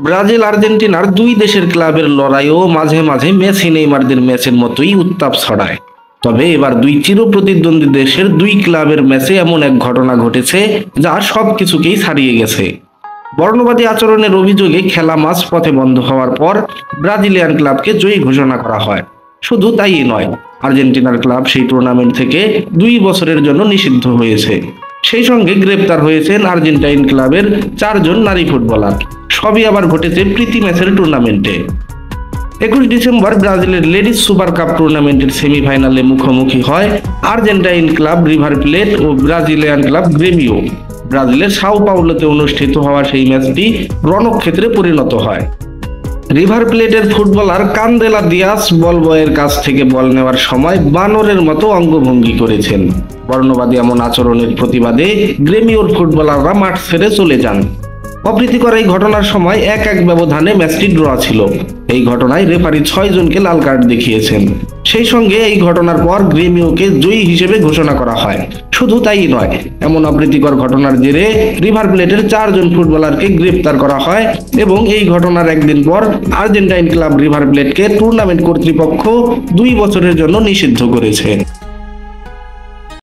Brazil আর্জেন্টিনার দুই দেশের ক্লাবের লড়াইও মাঝে মাঝে মেসি নেইমারদের ম্যাচের মতোই উত্তাপ ছড়ায়। তবে এবার দুই চিরপ্রতিদ্বন্দ্বী দেশের দুই ক্লাবের ম্যাচে এমন এক ঘটনা ঘটেছে যা সবকিছুকেই ছাড়িয়ে গেছে। বর্ণবাদী আচরণের অভিযোগে খেলা মাঝপথে বন্ধ হওয়ার পর ব্রাজিলিয়ান ক্লাবকে জয়ী ঘোষণা করা হয়। শুধু তাই নয়, আর্জেন্টিনার ক্লাব সেই টুর্নামেন্ট থেকে 2 বছরের জন্য নিষিদ্ধ হয়েছে। সেই সঙ্গে গ্রেপ্তার হয়েছেন আর্জেন্টাইন ক্লাবের 4 জন নারী ফুটবলার। সবই আবার ঘটেছে প্রীতি ম্যাচের টুর্নামেন্টে। 21 ডিসেম্বর ব্রাজিলের লেডিস সুপার কাপ টুর্নামেন্টের সেমিফাইনালে মুখোমুখি হয় আর্জেন্টাইন ক্লাব রিভার প্লেট ও ব্রাজিলিয়ান ক্লাব গ্রেমিও। ব্রাজিলের সাও পাউলোতে অনুষ্ঠিত হওয়া সেই ম্যাচটি রণক্ষেত্রে পরিণত হয়। রিভার প্লেটের ফুটবলার কান্দেলা দিয়াস বল বয়ের কাছ থেকে বল নেওয়ার সময় বানরের মতো অঙ্গভঙ্গি করেছেন। বর্ণবাদী এমন আচরণের প্রতিবাদে গ্রেমিওর ফুটবলাররা মাঠ ছেড়ে চলে যান। অপ্রীতিকর এই ঘটনার সময় 1-1 ব্যবধানে ম্যাচটি ড্র ছিল। এই ঘটনায় রেফারি 6 জনকে লাল কার্ড দেখিয়েছেন। সেই সঙ্গে এই ঘটনার পর গ্রেমিওকে জয়ী হিসেবে ঘোষণা করা হয়। শুধু তাই নয়, এমন অপ্রীতিকর ঘটনার জেরে রিভার প্লেটের 4 জন ফুটবলারকে গ্রেপ্তার করা হয় এবং এই ঘটনার একদিন পর আর্জেন্টাইন ক্লাব রিভার প্লেটকে টুর্নামেন্ট কর্তৃপক্ষ 2 বছরের জন্য নিষিদ্ধ করেছে।